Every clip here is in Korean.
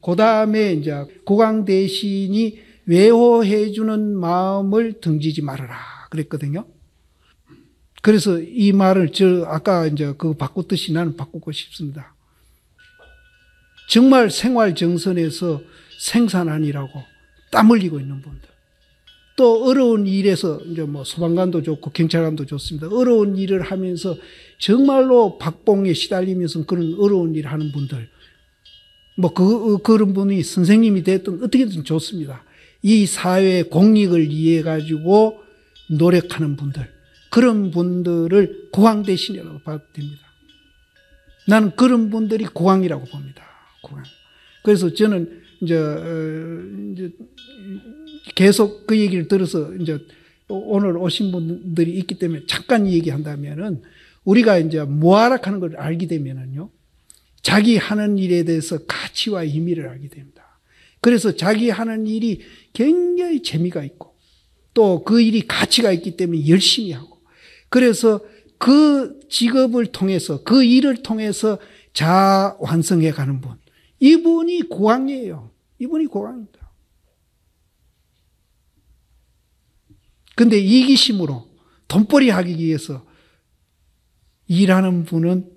그 다음에 이제 국왕 대신이 외호해주는 마음을 등지지 말아라 그랬거든요. 그래서 이 말을 아까 이제 그거 바꿨듯이 나는 바꾸고 싶습니다. 정말 생활 정선에서 생산하느라고 땀 흘리고 있는 분들. 또 어려운 일에서 이제 뭐 소방관도 좋고 경찰관도 좋습니다. 어려운 일을 하면서 정말로 박봉에 시달리면서 그런 어려운 일을 하는 분들. 뭐 그런 분이 선생님이 됐든 어떻게든 좋습니다. 이 사회의 공익을 위해 가지고 노력하는 분들. 그런 분들을 국왕 대신이라고 봐도 됩니다. 나는 그런 분들이 국왕이라고 봅니다. 국왕. 그래서 저는 이제 계속 그 얘기를 들어서 이제 오늘 오신 분들이 있기 때문에 잠깐 얘기한다면은 우리가 이제 무아락하는 걸 알게 되면은요, 자기 하는 일에 대해서 가치와 의미를 알게 됩니다. 그래서 자기 하는 일이 굉장히 재미가 있고 또 그 일이 가치가 있기 때문에 열심히 하고, 그래서 그 직업을 통해서 그 일을 통해서 자아 완성해 가는 분, 이분이 국왕이에요. 이분이 국왕입니다. 근데 이기심으로 돈벌이 하기 위해서 일하는 분은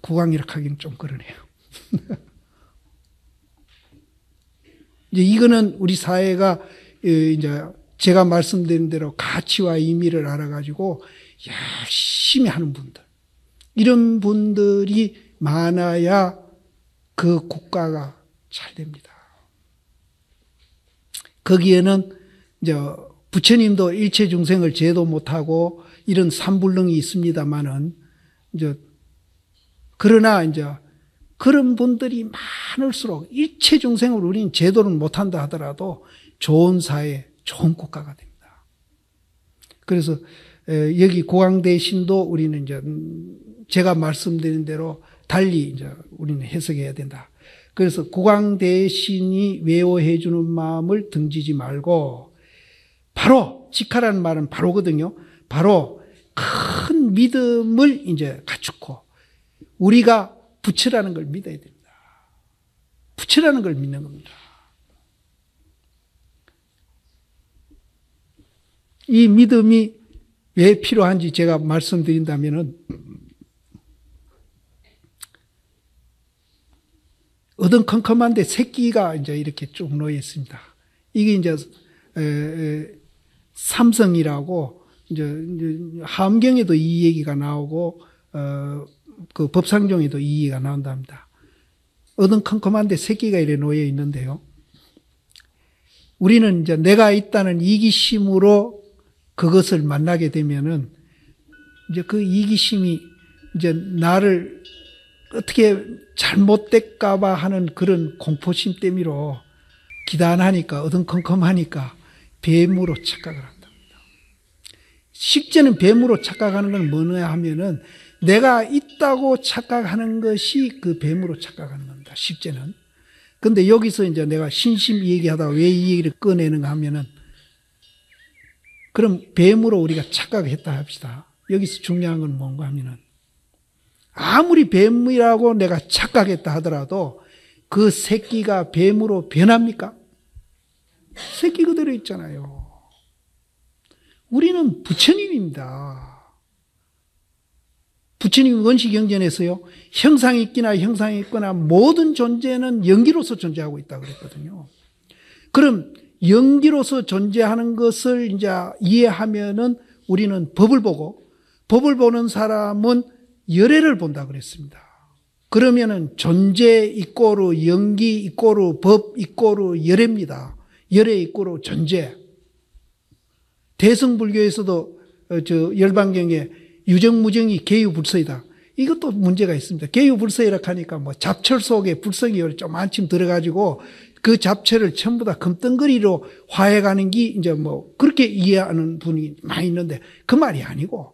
국왕이라 하기는 좀 그러네요. 이제 이거는 우리 사회가 이제 제가 말씀드린 대로 가치와 의미를 알아가지고 열심히 하는 분들, 이런 분들이 많아야 그 국가가 잘 됩니다. 거기에는 이제 부처님도 일체 중생을 제도 못하고 이런 삼불능이 있습니다만은 이제 그러나 이제 그런 분들이 많을수록 일체 중생을 우리는 제도는 못한다 하더라도 좋은 사회, 좋은 국가가 됩니다. 그래서 여기 국왕 대신도 우리는 이제 제가 말씀드린 대로 달리 이제 우리는 해석해야 된다. 그래서 국왕 대신이 외호해 주는 마음을 등지지 말고, 바로 직하라는 말은 바로거든요. 바로 큰 믿음을 이제 갖추고 우리가 부처라는 걸 믿어야 됩니다. 부처라는 걸 믿는 겁니다. 이 믿음이 왜 필요한지 제가 말씀드린다면은, 어dun컴컴한데 새끼가 이제 이렇게 쭉 놓여 있습니다. 이게 이제 삼성이라고 이제 함경에도 이 얘기가 나오고 그 법상종에도 이 얘기가 나온답니다. 어dun컴컴한데 새끼가 이렇게 놓여 있는데요. 우리는 이제 내가 있다는 이기심으로 그것을 만나게 되면은 이제 그 이기심이 이제 나를 어떻게 잘못될까봐 하는 그런 공포심 때문에 기단하니까 어dun컴컴하니까 뱀으로 착각을 한답니다. 실제는 뱀으로 착각하는 건 뭐냐 하면은 내가 있다고 착각하는 것이 그 뱀으로 착각하는 겁니다. 실제는. 근데 여기서 이제 내가 신심히 얘기하다가 왜 이 얘기를 꺼내는가 하면은, 그럼 뱀으로 우리가 착각했다 합시다. 여기서 중요한 건 뭔가 하면은, 아무리 뱀이라고 내가 착각했다 하더라도 그 새끼가 뱀으로 변합니까? 새끼 그대로 있잖아요. 우리는 부처님입니다. 부처님 원시경전에서요, 형상이 있기나 형상이 있거나 모든 존재는 영기로서 존재하고 있다고 그랬거든요. 그럼 영기로서 존재하는 것을 이제 이해하면은 우리는 법을 보고, 법을 보는 사람은 열애를 본다 그랬습니다. 그러면은 존재 이꼬르 영기 이꼬르 법 이꼬르 열애입니다. 열애 이꼬르 존재. 대승불교에서도 열반경에 유정무정이 개유불서이다. 이것도 문제가 있습니다. 개유불서이라 하니까 뭐 잡철 속에 불성이 좀 한참 들어가지고 그 잡철을 전부 다 금덩거리로 화해가는 게 이제 뭐 그렇게 이해하는 분이 많이 있는데, 그 말이 아니고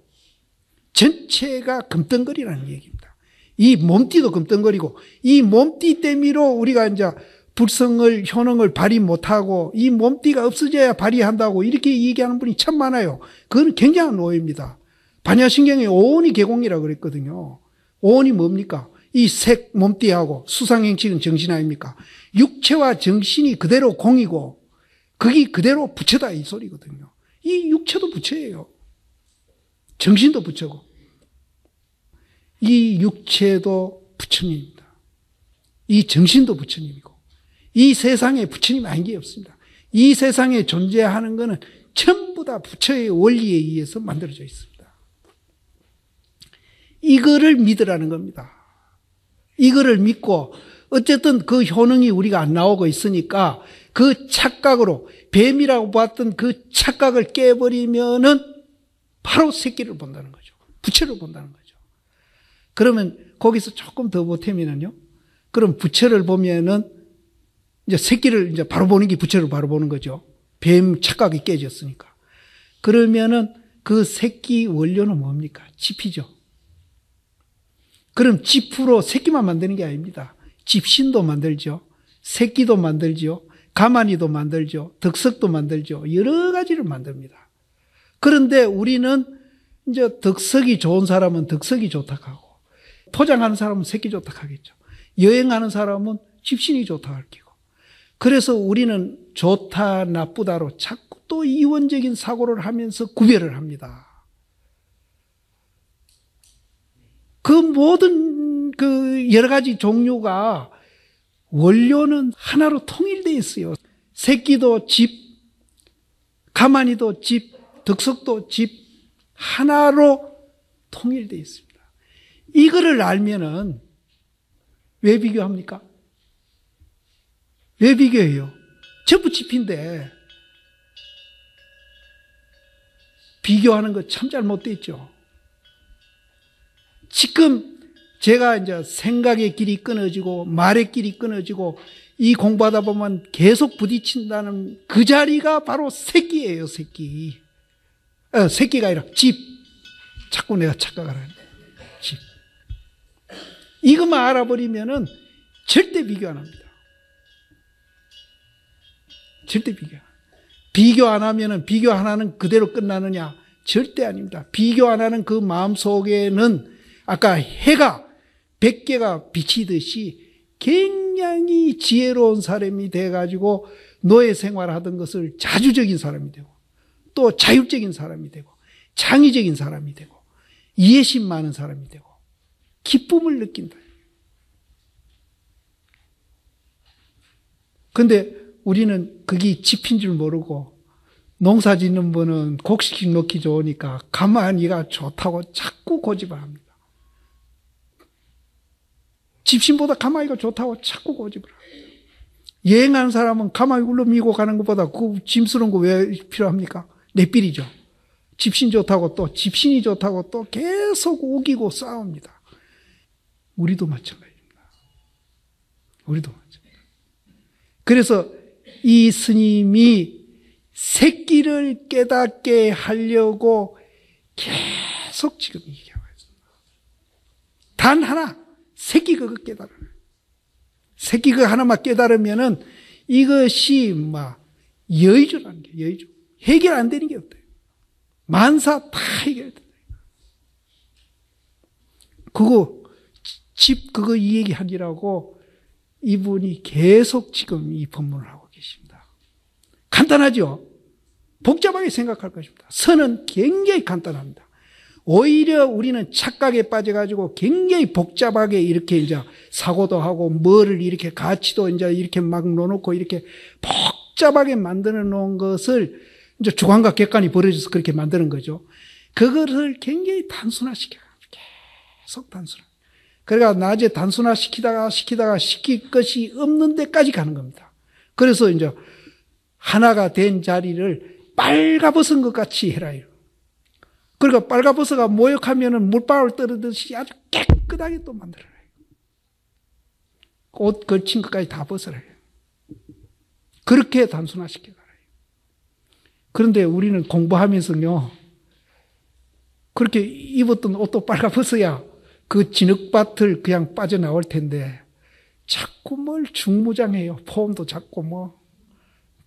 전체가 금덩거리라는 얘기입니다. 이 몸띠도 금덩거리고, 이 몸띠 때문에 우리가 이제 불성을, 효능을 발휘 못하고 이 몸띠가 없어져야 발휘한다고 이렇게 얘기하는 분이 참 많아요. 그건 굉장한 오해입니다. 반야신경에 오온이 개공이라고 그랬거든요. 오온이 뭡니까? 이 색 몸띠하고 수상행식은 정신 아닙니까? 육체와 정신이 그대로 공이고 그게 그대로 부처다 이 소리거든요. 이 육체도 부처예요. 정신도 부처고 이 육체도 부처님입니다. 이 정신도 부처님이고 이 세상에 부처님 아닌 게 없습니다. 이 세상에 존재하는 것은 전부 다 부처의 원리에 의해서 만들어져 있습니다. 이거를 믿으라는 겁니다. 이거를 믿고 어쨌든 그 효능이 우리가 안 나오고 있으니까 그 착각으로 뱀이라고 봤던 그 착각을 깨버리면은 바로 새끼를 본다는 거죠. 부처를 본다는 거죠. 그러면 거기서 조금 더 보태면은요. 그럼 부처를 보면은 이제 새끼를 이제 바로 보는 게 부처를 바로 보는 거죠. 뱀 착각이 깨졌으니까. 그러면은 그 새끼 원료는 뭡니까? 집이죠. 그럼 집으로 새끼만 만드는 게 아닙니다. 집신도 만들죠. 새끼도 만들죠. 가만히도 만들죠. 덕석도 만들죠. 여러 가지를 만듭니다. 그런데 우리는 이제 덕석이 좋은 사람은 덕석이 좋다고 하고, 포장하는 사람은 새끼 좋다고 하겠죠. 여행하는 사람은 집신이 좋다고 할 거고. 그래서 우리는 좋다, 나쁘다로 자꾸 또 이원적인 사고를 하면서 구별을 합니다. 그 모든 그 여러 가지 종류가 원료는 하나로 통일되어 있어요. 새끼도 집, 가만히도 집, 덕석도 집, 하나로 통일되어 있습니다. 이거를 알면은 왜 비교합니까? 왜 비교해요? 전부 집인데 비교하는 거 참 잘못되어 있죠. 지금 제가 이제 생각의 길이 끊어지고 말의 길이 끊어지고 이 공부하다 보면 계속 부딪힌다는 그 자리가 바로 새끼예요, 새끼. 새끼가 아니라 집. 자꾸 내가 착각을 하는데. 집. 이것만 알아버리면은 절대 비교 안 합니다. 절대 비교 안 하면은 비교 하나는 그대로 끝나느냐? 절대 아닙니다. 비교 안 하는 그 마음 속에는 아까 해가 100개가 비치듯이 굉장히 지혜로운 사람이 돼가지고 노예 생활하던 것을 자주적인 사람이 되고 또 자율적인 사람이 되고 창의적인 사람이 되고 이해심 많은 사람이 되고 기쁨을 느낀다. 근데 우리는 그게 집인 줄 모르고 농사 짓는 분은 곡식 넣기 좋으니까 가만히가 좋다고 자꾸 고집을 합니다. 집신보다 가마이가 좋다고 자꾸 고집을 합니다. 여행하는 사람은 가마이 울러 미고 가는 것보다 그 짐스러운 거 왜 필요합니까? 내 삘이죠. 집신 좋다고 또 집신이 좋다고 또 계속 우기고 싸웁니다. 우리도 마찬가지입니다. 우리도 마찬가지입니다. 그래서 이 스님이 새끼를 깨닫게 하려고 계속 지금 얘기하고 있습니다. 단 하나 새끼 그거 깨달아요. 새끼 그거 하나만 깨달으면은 이것이 막 여의주라는 게 여의주. 해결 안 되는 게 없대요. 만사 다 해결된다. 그거 집 그거 이 얘기 하기라고 이분이 계속 지금 이 법문을 하고 계십니다. 간단하죠? 복잡하게 생각할 것입니다. 선은 굉장히 간단합니다. 오히려 우리는 착각에 빠져가지고 굉장히 복잡하게 이렇게 이제 사고도 하고 뭐를 이렇게 가치도 이제 이렇게 막 놓고 이렇게 복잡하게 만들어 놓은 것을 이제 주관과 객관이 벌어져서 그렇게 만드는 거죠. 그것을 굉장히 단순화시켜요. 계속 단순화. 그러니까 낮에 단순화시키다가 시킬 것이 없는 데까지 가는 겁니다. 그래서 이제 하나가 된 자리를 빨가벗은 것 같이 해라. 그러니까 빨가벗어가 모욕하면은 물방울 떨어듯이 아주 깨끗하게 또 만들어라. 옷 걸친 것까지 다 벗어라. 그렇게 단순화시켜라. 그런데 우리는 공부하면서요, 그렇게 입었던 옷도 빨가벗어야 그 진흙밭을 그냥 빠져나올 텐데, 자꾸 뭘 중무장해요. 폼도 자꾸 뭐.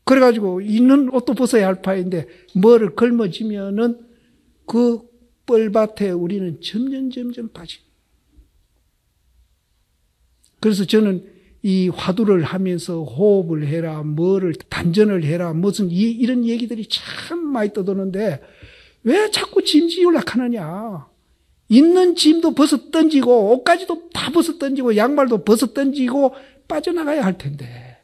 그래가지고 있는 옷도 벗어야 할 파인데, 뭐를 걸머지면은 그 뻘밭에 우리는 점점 빠집니다. 그래서 저는 이 화두를 하면서 호흡을 해라, 뭐를 단전을 해라, 무슨 이런 얘기들이 참 많이 떠도는데 왜 자꾸 짐지으려고 하느냐. 있는 짐도 벗어 던지고 옷가지도 다 벗어 던지고 양말도 벗어 던지고 빠져나가야 할 텐데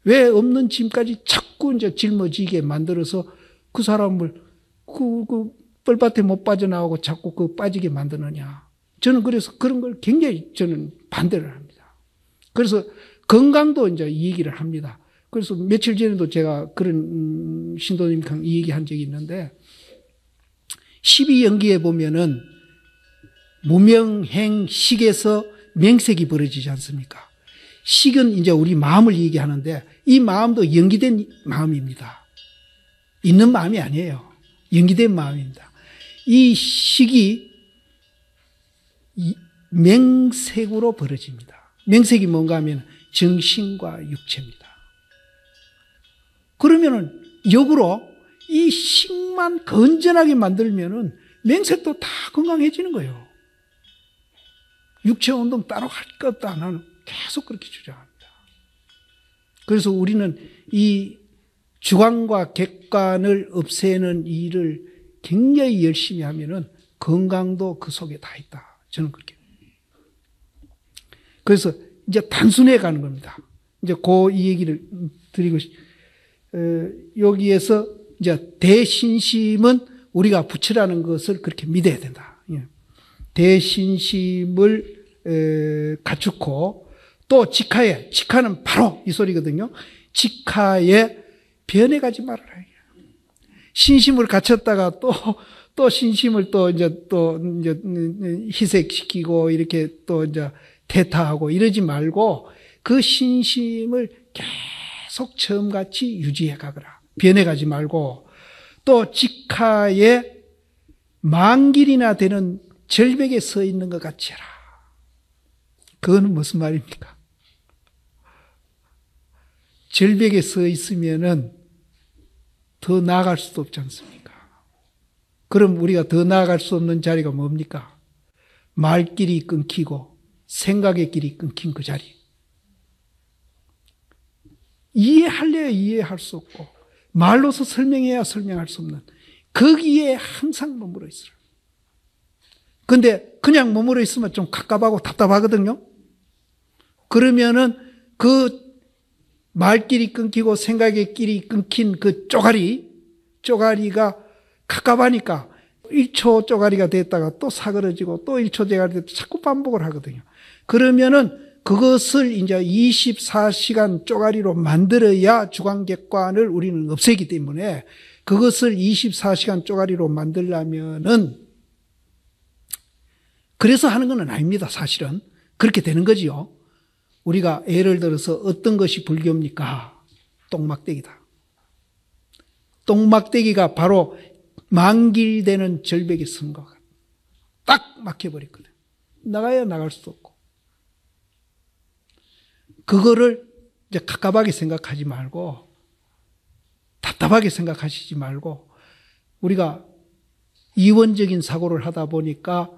왜 없는 짐까지 자꾸 이제 짊어지게 만들어서 그 사람을 그 뻘밭에 못 빠져나가고 자꾸 그 빠지게 만드느냐. 저는 그래서 그런 걸 굉장히 저는 반대를 합니다. 그래서 건강도 이제 이 얘기를 합니다. 그래서 며칠 전에도 제가 그런 신도님과 이 얘기 한 적이 있는데 12연기에 보면은 무명행식에서 명색이 벌어지지 않습니까? 식은 이제 우리 마음을 얘기하는데 이 마음도 연기된 마음입니다. 있는 마음이 아니에요. 연기된 마음입니다. 이 식이 명색으로 벌어집니다. 명색이 뭔가 하면 정신과 육체입니다. 그러면은 역으로 이 식만 건전하게 만들면은 명색도 다 건강해지는 거예요. 육체 운동 따로 할 것도 안 하는 계속 그렇게 주장합니다. 그래서 우리는 이 주관과 객관을 없애는 일을 굉장히 열심히 하면은 건강도 그 속에 다 있다. 저는 그렇게. 그래서 이제 단순해 가는 겁니다. 이제 이 얘기를 드리고 여기에서 이제 대신심은 우리가 부처라는 것을 그렇게 믿어야 된다. 대신심을 갖추고 또 직하는 바로 이 소리거든요. 직하에 변해가지 말아라. 신심을 갖췄다가 또 신심을 또 이제 희색시키고 이렇게 또 이제 퇴타하고 이러지 말고 그 신심을 계속 처음같이 유지해 가거라. 변해가지 말고 또 직하에 만길이나 되는 절벽에 서 있는 것 같이 해라. 그거는 무슨 말입니까? 절벽에 서 있으면은 더 나아갈 수도 없지 않습니까? 그럼 우리가 더 나아갈 수 없는 자리가 뭡니까? 말길이 끊기고 생각의 길이 끊긴 그 자리. 이해할래야 이해할 수 없고 말로서 설명해야 설명할 수 없는 거기에 항상 머물러 있어요. 근데 그냥 머물러 있으면 좀 갑갑하고 답답하거든요. 그러면은 그 말길이 끊기고 생각의 길이 끊긴 그 쪼가리가 갑갑하니까 1초 쪼가리가 됐다가 또 사그러지고 또 1초 쪼가리가 됐다가 자꾸 반복을 하거든요. 그러면은 그것을 이제 24시간 쪼가리로 만들어야 주관객관을 우리는 없애기 때문에 그것을 24시간 쪼가리로 만들려면은 그래서 하는 건 아닙니다. 사실은 그렇게 되는 거지요. 우리가 예를 들어서 어떤 것이 불교입니까? 똥막대기다. 똥막대기가 바로 만길되는 절벽에 선 거가 딱 막혀버렸거든. 나가야 나갈 수도 없고. 그거를 이제 갑갑하게 생각하지 말고 답답하게 생각하시지 말고 우리가 이원적인 사고를 하다 보니까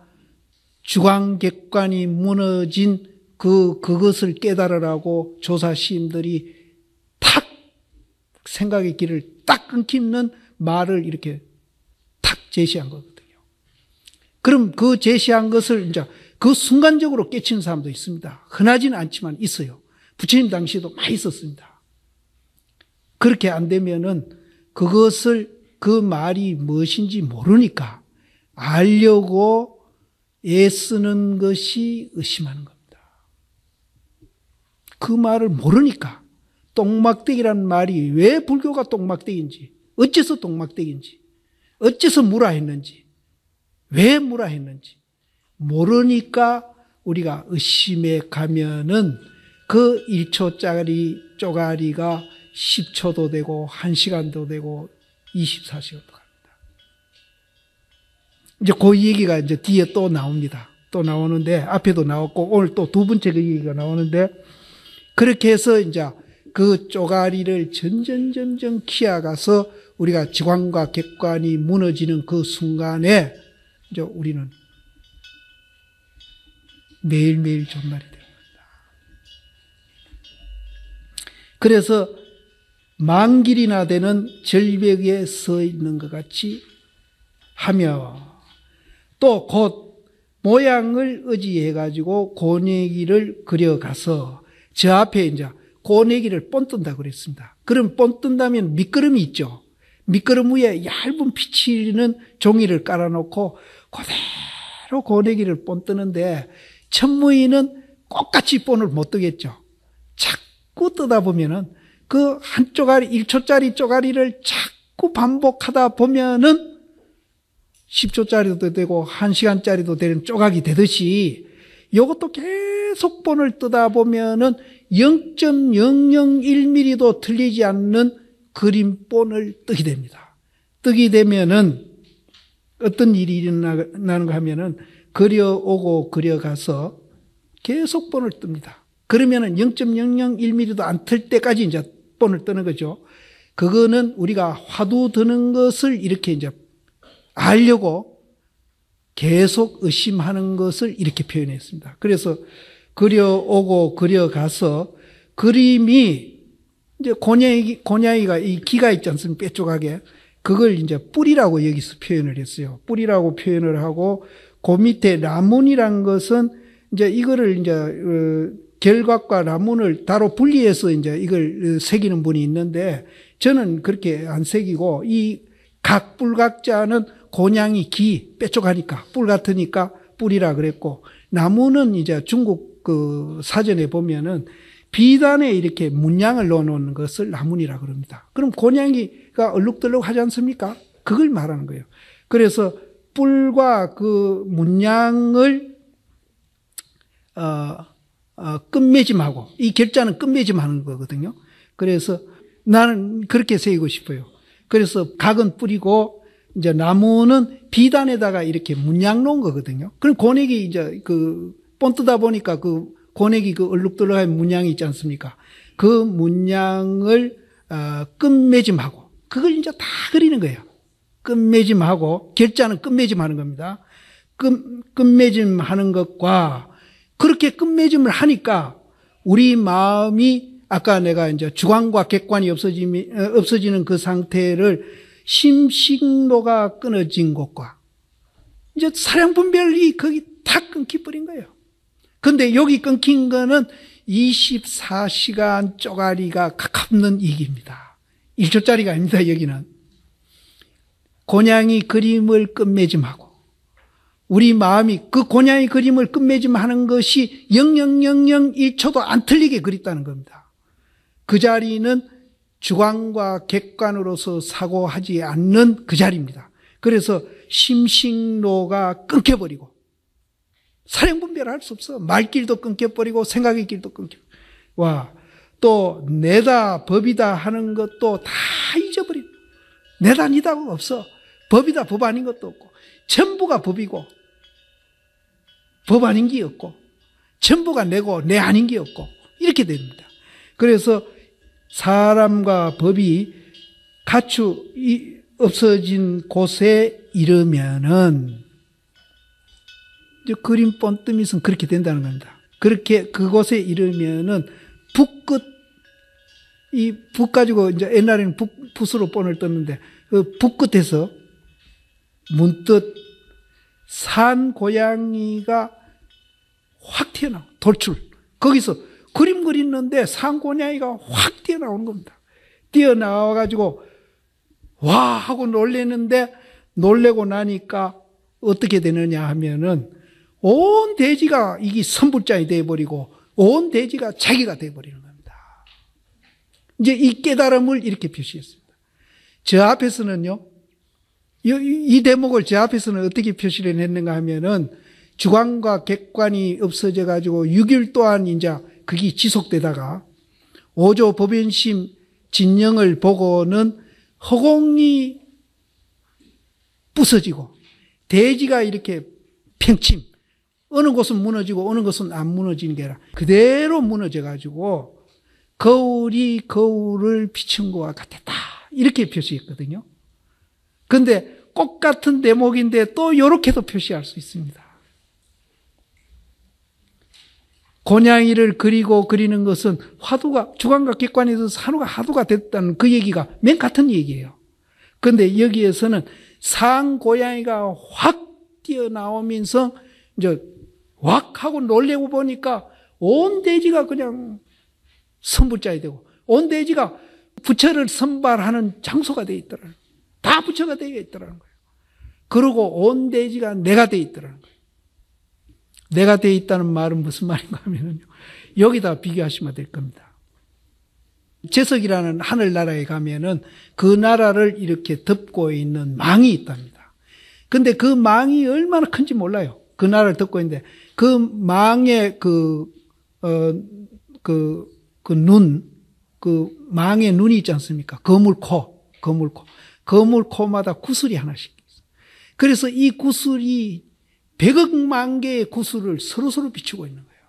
주관객관이 무너진 그것을 깨달으라고 조사시인들이 탁 생각의 길을 딱 끊기는 말을 이렇게 탁 제시한 거거든요. 그럼 그 제시한 것을 이제 그 순간적으로 깨치는 사람도 있습니다. 흔하지는 않지만 있어요. 부처님 당시에도 많이 있었습니다. 그렇게 안 되면은 그것을 그 말이 무엇인지 모르니까 알려고 애쓰는 것이 의심하는 겁니다. 그 말을 모르니까 똥막대기라는 말이 왜 불교가 똥막대기인지 어째서 똥막대기인지 어째서 무라했는지 왜 무라했는지 모르니까 우리가 의심에 가면은 그 1초짜리 쪼가리가 10초도 되고 1시간도 되고 24시간도 갑니다. 이제 그 얘기가 이제 뒤에 또 나옵니다. 또 나오는데 앞에도 나왔고 오늘 또 두 번째 그 얘기가 나오는데 그렇게 해서 이제 그 쪼가리를 점점 키워가서 우리가 지관과 객관이 무너지는 그 순간에 이제 우리는 매일매일 존날이 됩니다. 그래서 만길이나 되는 절벽에 서 있는 것 같이 하며 또 곧 모양을 의지해 가지고 고내기를 그려가서 저 앞에 이제 고내기를 본뜬다고 그랬습니다. 그럼 본뜬다면 밑거름이 있죠. 밑거름 위에 얇은 피치는 종이를 깔아놓고 그대로 고내기를 본뜨는데 천무인은 똑같이 본을 못 뜨겠죠. 자꾸 뜨다 보면은 그 한 쪼가리, 1초짜리 쪼가리를 자꾸 반복하다 보면은 10초짜리도 되고 1시간짜리도 되는 조각이 되듯이 이것도 계속 본을 뜨다 보면은 0.001mm도 틀리지 않는 그림본을 뜨게 됩니다. 뜨게 되면은 어떤 일이 일어나는가 하면은 그려오고 그려가서 계속 본을 뜹니다. 그러면은 0.001mm도 안 틀 때까지 이제 본을 뜨는 거죠. 그거는 우리가 화두 드는 것을 이렇게 이제 알려고 계속 의심하는 것을 이렇게 표현했습니다. 그래서 그려오고 그려가서 그림이 이제 고냐이가 이 기가 있지 않습니까? 뾰족하게. 그걸 이제 뿌리라고 여기서 표현을 했어요. 뿌리라고 표현을 하고 그 밑에 라문이란 것은 이제 이거를 이제 결각과 라문을 따로 분리해서 이제 이걸 새기는 분이 있는데 저는 그렇게 안 새기고 이 각 뿔각자는 곤양이 기 뾰족하니까 뿔 같으니까 뿌리라 그랬고 나무는 이제 중국 그 사전에 보면은 비단에 이렇게 문양을 넣어놓는 것을 나문이라 그럽니다. 그럼 곤양이가 얼룩덜룩 하지 않습니까? 그걸 말하는 거예요. 그래서 뿔과 그 문양을 끝맺음하고 이 결자는 끝맺음하는 거거든요. 그래서 나는 그렇게 새기고 싶어요. 그래서 각은 뿌리고 이제 나무는 비단에다가 이렇게 문양 놓은 거거든요. 그럼 고내기 이제 그 본뜨다 보니까 그 고내기 그 얼룩덜룩한 문양이 있지 않습니까? 그 문양을 끝맺음하고 그걸 이제 다 그리는 거예요. 끝맺음하고 결자는 끝맺음하는 겁니다. 끝맺음하는 것과 그렇게 끝맺음을 하니까 우리 마음이 아까 내가 이제 주관과 객관이 없어지는 그 상태를 심식노가 끊어진 것과 이제 사량분별이 거기 다 끊기 버린 거예요. 근데 여기 끊긴 거는 24시간 쪼가리가 가깝는 얘기입니다. 1초짜리가 아닙니다, 여기는. 곤양이 그림을 끝맺음하고 우리 마음이 그 곤양이 그림을 끝맺음하는 것이 0.001초도 안 틀리게 그렸다는 겁니다. 그 자리는 주관과 객관으로서 사고하지 않는 그 자리입니다. 그래서 심식노가 끊겨버리고 사량분별할 수 없어. 말길도 끊겨버리고 생각의 길도 끊겨. 와, 또 내다 법이다 하는 것도 다 잊어버리고 내다 니다가 없어. 법이다 법 아닌 것도 없고 전부가 법이고 법 아닌 게 없고 전부가 내고 내 아닌 게 없고 이렇게 됩니다. 그래서 사람과 법이 갖추 없어진 곳에 이르면은 이제 그림 본뜨미선 그렇게 된다는 겁니다. 그렇게 그곳에 이르면은 붓 가지고 이제 옛날에는 붓으로 본을 떴는데 그 붓 끝에서 문득 산 고양이가 확 튀어나와 돌출. 거기서 그림 그리는데 산 고양이가 확 뛰어나오는 겁니다. 뛰어나와가지고 와 하고 놀래는데 놀래고 나니까 어떻게 되느냐 하면은 온 대지가 이게 선불장이 되어버리고 온 대지가 자기가 되어버리는 겁니다. 이제 이 깨달음을 이렇게 표시했습니다. 저 앞에서는요, 이 대목을 저 앞에서는 어떻게 표시를 했는가 하면은 주관과 객관이 없어져 가지고 6일 동안 이제 그게 지속되다가 오조 법연심 진영을 보고는 허공이 부서지고 대지가 이렇게 팽침, 어느 곳은 무너지고 어느 곳은 안 무너지는 게 아니라 그대로 무너져 가지고 거울이 거울을 비춘 것과 같았다 이렇게 표시했거든요. 근데 똑같은 대목인데 또 이렇게도 표시할 수 있습니다. 고냥이를 그리고 그리는 것은 화두가, 주관과 객관에서 산후가 하두가 됐다는 그 얘기가 맨 같은 얘기예요. 그런데 여기에서는 상고양이가 확 뛰어나오면서 이제 확 하고 놀래고 보니까 온 대지가 그냥 선불자이 되고 온 대지가 부처를 선발하는 장소가 되어 있더라는 거예요. 다 부처가 되어 있더라는 거예요. 그리고 온 대지가 내가 되어 있더라는 거예요. 내가 되어 있다는 말은 무슨 말인가 하면요, 여기다 비교하시면 될 겁니다. 제석이라는 하늘나라에 가면은 그 나라를 이렇게 덮고 있는 망이 있답니다. 근데 그 망이 얼마나 큰지 몰라요. 그 나라를 덮고 있는데 그 망의 망의 눈이 있지 않습니까? 거물코마다 구슬이 하나씩 있어요. 그래서 이 구슬이 100억만 개의 구슬을 서로서로 비추고 있는 거예요.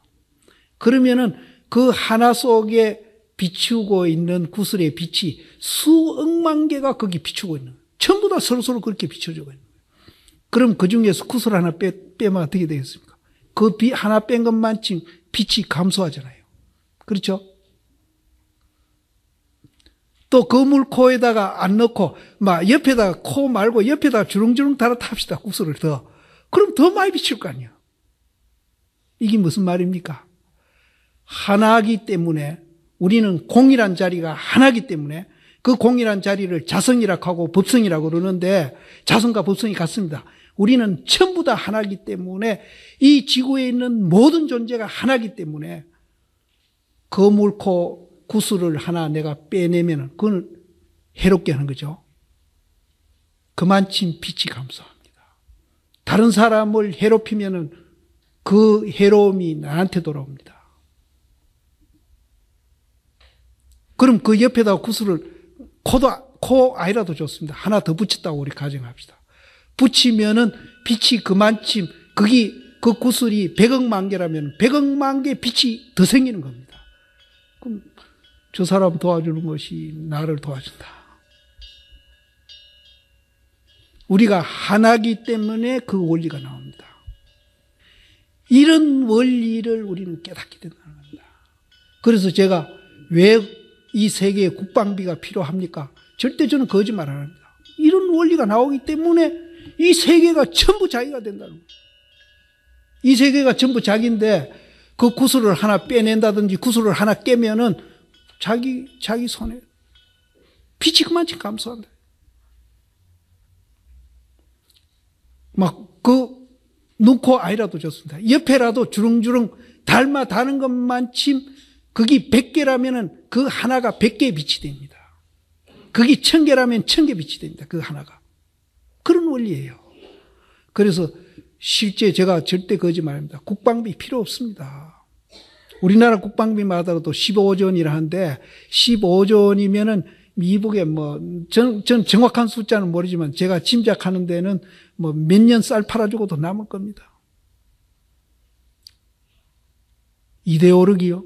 그러면은 그 하나 속에 비추고 있는 구슬의 빛이 수억만 개가 거기 비추고 있는 거예요. 전부 다 서로서로 그렇게 비춰주고 있는 거예요. 그럼 그 중에서 구슬 하나 빼면 어떻게 되겠습니까? 그 하나 뺀 것만큼 빛이 감소하잖아요. 그렇죠? 또 거물코에다가 안 넣고 막 옆에다가 코 말고 옆에다가 주렁주렁 달아 탑시다. 구슬을 더. 그럼 더 많이 비칠 거 아니에요. 이게 무슨 말입니까? 하나이기 때문에 우리는 공이란 자리가 하나이기 때문에 그 공이란 자리를 자성이라고 하고 법성이라고 그러는데 자성과 법성이 같습니다. 우리는 전부 다 하나이기 때문에 이 지구에 있는 모든 존재가 하나이기 때문에 거물코 구슬을 하나 내가 빼내면 그건 해롭게 하는 거죠. 그만큼 빛이 감소합니다. 다른 사람을 해롭히면 그 해로움이 나한테 돌아옵니다. 그럼 그 옆에다가 구슬을 코 아니라도 좋습니다. 하나 더 붙였다고 우리 가정합시다. 붙이면은 빛이 그만큼 그 구슬이 100억만 개라면 100억만 개 빛이 더 생기는 겁니다. 그럼 저 사람 도와주는 것이 나를 도와준다. 우리가 하나이기 때문에 그 원리가 나옵니다. 이런 원리를 우리는 깨닫게 된다는 겁니다. 그래서 제가 왜 이 세계에 국방비가 필요합니까? 절대 저는 거짓말 안 합니다. 이런 원리가 나오기 때문에 이 세계가 전부 자기가 된다는 거예요. 이 세계가 전부 자기인데 그 구슬을 하나 빼낸다든지 구슬을 하나 깨면은 자기 손에 빛이 그만큼 감소한다. 막 눈코 아니라도 좋습니다. 옆에라도 주렁주렁 닮아다는 것만큼 그게 100개라면은 그 하나가 100개의 빛이 됩니다. 그게 1000개라면 1000개 빛이 됩니다. 그 하나가. 그런 원리예요. 그래서 실제 제가 절대 거짓말입니다. 국방비 필요 없습니다. 우리나라 국방비마다도 15조원이라 하는데 15조원이면은 미국에 전 정확한 숫자는 모르지만 제가 짐작하는 데는 몇 년 쌀 팔아주고도 남을 겁니다. 이데올로기요,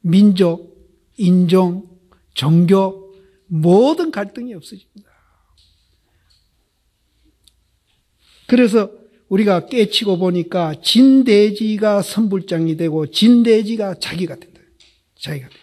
민족, 인종, 종교 모든 갈등이 없어집니다. 그래서 우리가 깨치고 보니까 진대지가 선불장이 되고 진대지가 자기가 된다. 자기가 된다.